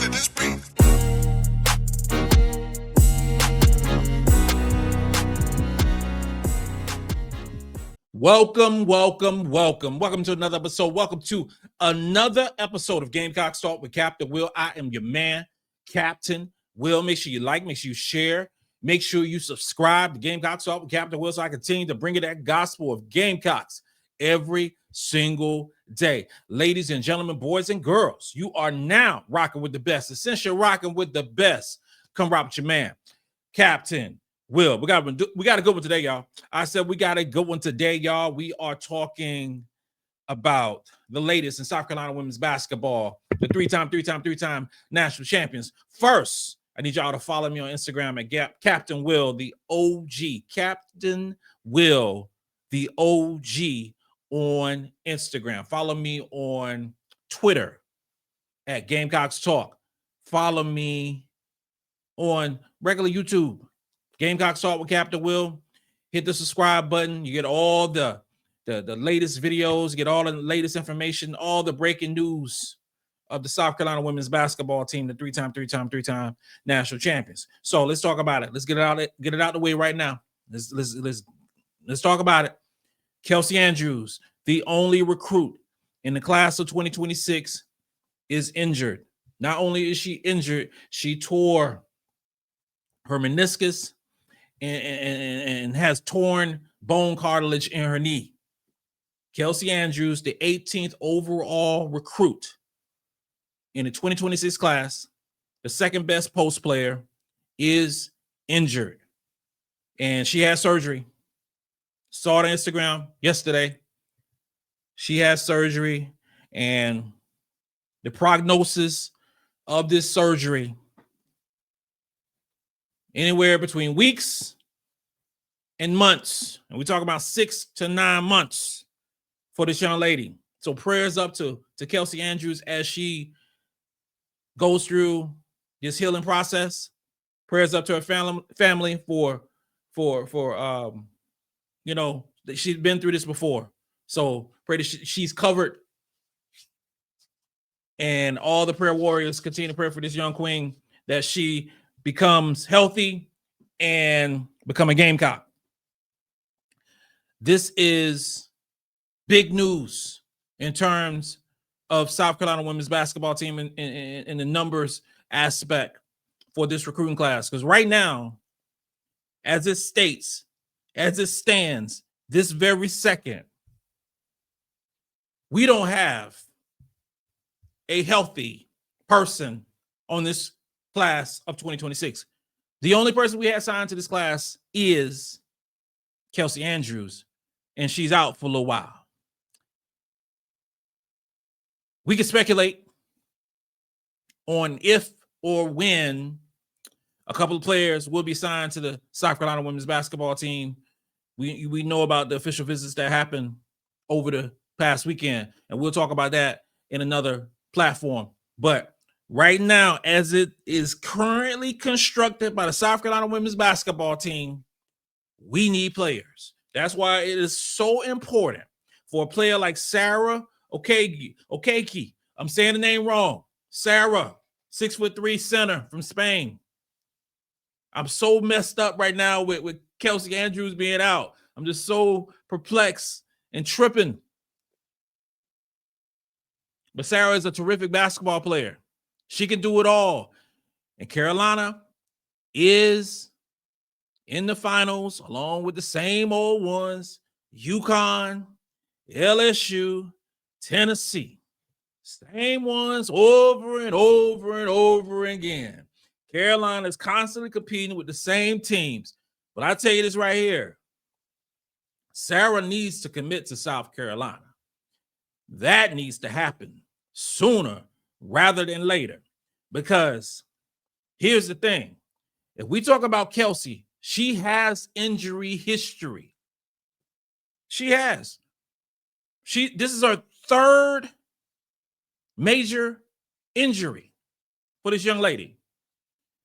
to this beat. Welcome to another episode. Welcome to another episode of Gamecocks Talk with Captain Will. I am your man, Captain Will. Make sure you like, make sure you share, make sure you subscribe to Gamecocks Talk with Captain Will so I continue to bring you that gospel of Gamecocks every single day. Ladies and gentlemen, boys and girls, you are now rocking with the best. And since you're rocking with the best, come rock with your man, Captain Will. We got a good one today, y'all. I said we got a good one today, y'all. We are talking about the latest in South Carolina women's basketball, the three-time national champions. First, I need y'all to follow me on Instagram at Captain Will, the OG. Captain Will, the OG on Instagram. Follow me on Twitter at Gamecocks Talk. Follow me on regular YouTube, Gamecocks Talk with Captain Will. Hit the subscribe button. You get all the latest videos, you get all the latest information, all the breaking news of the South Carolina women's basketball team, the three-time national champions. So let's talk about it. Let's get it out the way right now. Let's talk about it. Kelsey Andrews, the only recruit in the class of 2026, is injured. Not only is she injured, she tore her meniscus and has torn bone cartilage in her knee. Kelsie Andrews, the 18th overall recruit in the 2026 class, the second best post player, is injured. And she had surgery. Saw it on Instagram yesterday. She has surgery, and the prognosis of this surgery, anywhere between weeks and months. And we talk about 6 to 9 months for this young lady. So prayers up to Kelsie Andrews as she goes through this healing process. Prayers up to her family for she's been through this before. So pray that she's covered. And all the prayer warriors continue to pray for this young queen that she becomes healthy and become a Gamecock. This is big news in terms of South Carolina women's basketball team in the numbers aspect for this recruiting class. Because right now, as it stands, this very second, we don't have a healthy person on this class of 2026. The only person we had signed to this class is Kelsie Andrews, and she's out for a little while. We can speculate on if or when a couple of players will be signed to the South Carolina women's basketball team. We know about the official visits that happened over the past weekend, and we'll talk about that in another platform. But right now, as it is currently constructed by the South Carolina women's basketball team, we need players. That's why it is so important for a player like Sarah Okeke. I'm saying the name wrong. Sarah, 6'3" center from Spain. I'm so messed up right now with Kelsie Andrews being out. I'm just so perplexed and tripping. But Sarah is a terrific basketball player. She can do it all. And Carolina is in the finals along with the same old ones, UConn, LSU, Tennessee. Same ones over and over and over again. Carolina is constantly competing with the same teams. But I tell you this right here, Sarah needs to commit to South Carolina. That needs to happen sooner rather than later. Because here's the thing. If we talk about Kelsie, she has injury history. She has. This is her third major injury for this young lady.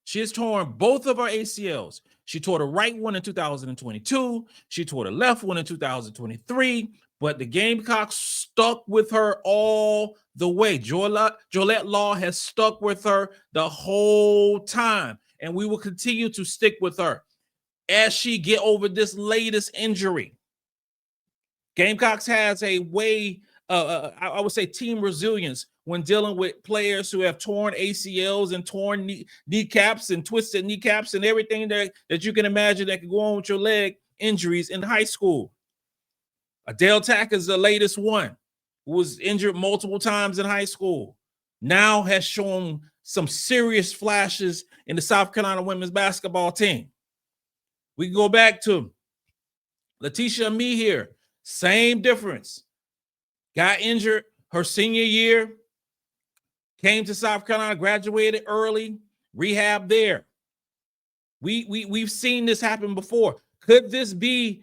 She has torn both of her ACLs. She tore the right one in 2022. She tore the left one in 2023. But the Gamecocks stuck with her all the way. Jolette Law has stuck with her the whole time. And we will continue to stick with her as she get over this latest injury. Gamecocks has a way, I would say, team resilience when dealing with players who have torn ACLs and torn kneecaps and twisted kneecaps and everything that you can imagine that can go on with your leg injuries in high school. Adhel Tac is the latest one, who was injured multiple times in high school. Now has shown some serious flashes in the South Carolina women's basketball team. We can go back to Letitia Me here. Same difference. Got injured her senior year. Came to South Carolina, graduated early, rehab there. We've seen this happen before. Could this be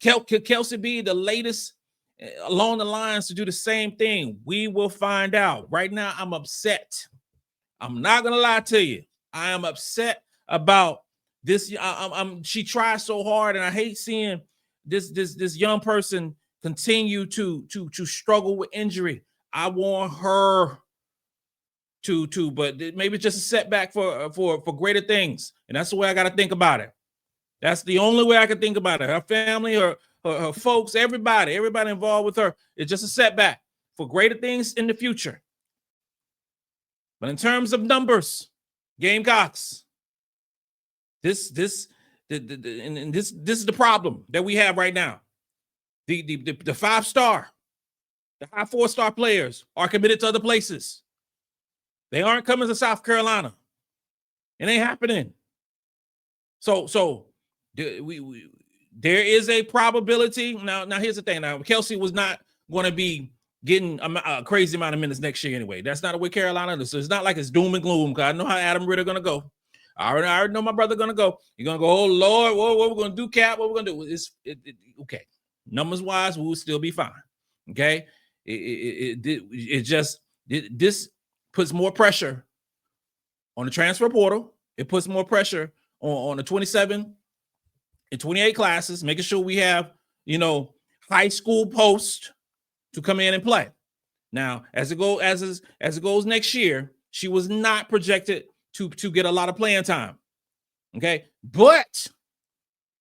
could Kelsey be the latest along the lines to do the same thing? We will find out. Right now, I'm upset. I'm not gonna lie to you. I am upset about this. She tries so hard, and I hate seeing this young person continue to struggle with injury. I want her to, but maybe it's just a setback for greater things, and that's the way I got to think about it. That's the only way I can think about it. Her family, her folks, everybody involved with her. It's just a setback for greater things in the future. But in terms of numbers, Gamecocks, this is the problem that we have right now. The 5-star, the high 4-star players are committed to other places. They aren't coming to South Carolina. It ain't happening. So there is a probability. Now here's the thing. Now, Kelsey was not going to be getting a crazy amount of minutes next year anyway. That's not the way Carolina is. So it's not like it's doom and gloom, because I know how Adam Ritter going to go. I already know my brother going to go. You're going to go, oh, Lord, what we're going to do, Cap? What we're going to do? Okay. Numbers-wise, we will still be fine. Okay? This puts more pressure on the transfer portal. It puts more pressure on the 27 and 28 classes, making sure we have, high school posts to come in and play. Now, as it goes next year, she was not projected to get a lot of playing time. Okay, but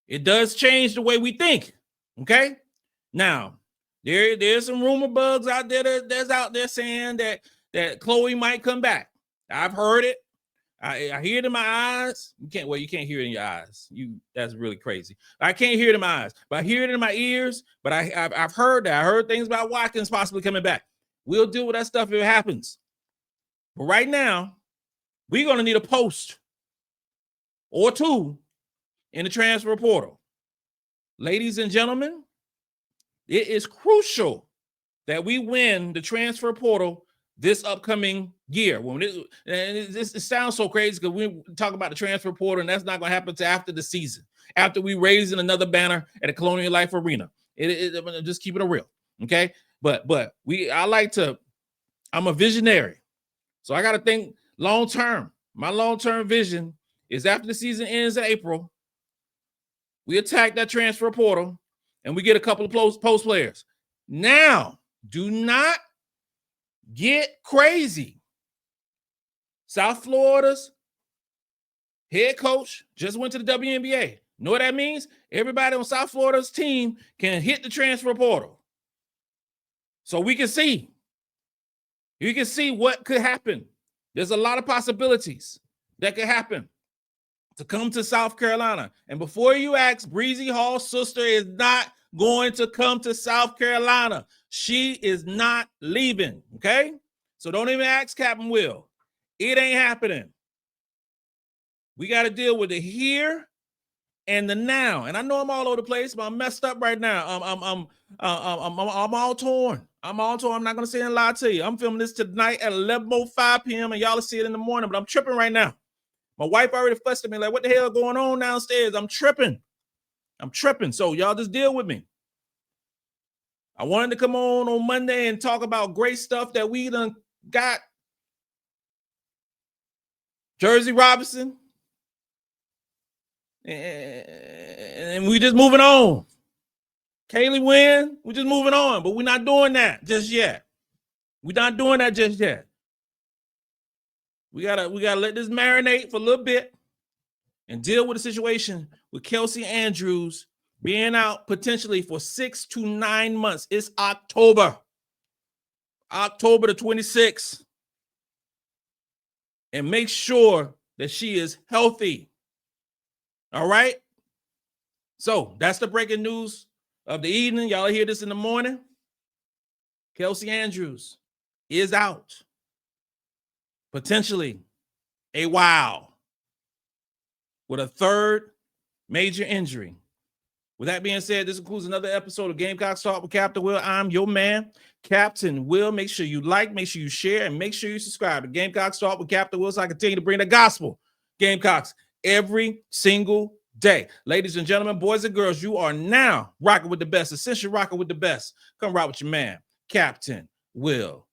it does change the way we think. Okay, now there's some rumor bugs out there that's out there saying that Chloe might come back. I've heard it. I hear it in my eyes. You can't hear it in your eyes. That's really crazy. I can't hear it in my eyes, but I hear it in my ears. But I've heard that. I heard things about Watkins possibly coming back. We'll deal with that stuff if it happens. But right now, we're going to need a post or two in the transfer portal. Ladies and gentlemen, it is crucial that we win the transfer portal this upcoming year. It sounds so crazy because we talk about the transfer portal, and that's not going to happen until after the season, after we raise in another banner at the Colonial Life Arena. Just keep it real, okay? But I'm a visionary, so I got to think long term. My long-term vision is after the season ends in April, we attack that transfer portal and we get a couple of post players. Now, do not get crazy. South Florida's head coach just went to the WNBA. Know what that means? Everybody on South Florida's team can hit the transfer portal. So we can see. You can see what could happen. There's a lot of possibilities that could happen to come to South Carolina. And before you ask, Breezy Hall's sister is not going to come to South Carolina. She is not leaving, okay? So don't even ask Captain Will. It ain't happening. We got to deal with the here and the now. And I know I'm all over the place, but I'm messed up right now. I'm all torn. I'm all torn. I'm not going to say a lie to you. I'm filming this tonight at 11:05 p.m. and y'all will see it in the morning, but I'm tripping right now. My wife already fussed at me like, what the hell is going on downstairs? I'm tripping. So y'all just deal with me. I wanted to come on Monday and talk about great stuff that we done got Jersey Robinson. And we just moving on. Kaylee Wynn, we're just moving on, but we're not doing that just yet. We're not doing that just yet. We gotta let this marinate for a little bit and deal with the situation with Kelsey Andrews being out potentially for 6 to 9 months. It's October the 26th. And make sure that she is healthy. All right? So that's the breaking news of the evening. Y'all hear this in the morning. Kelsey Andrews is out. Potentially a while with a third major injury. With that being said, this includes another episode of Gamecocks Talk with Captain Will. I'm your man, Captain Will. Make sure you like, make sure you share, and make sure you subscribe to Gamecocks Talk with Captain Will so I continue to bring the gospel Gamecocks every single day. Ladies and gentlemen, boys and girls, you are now rocking with the best, essentially rocking with the best. Come rock with your man, Captain Will.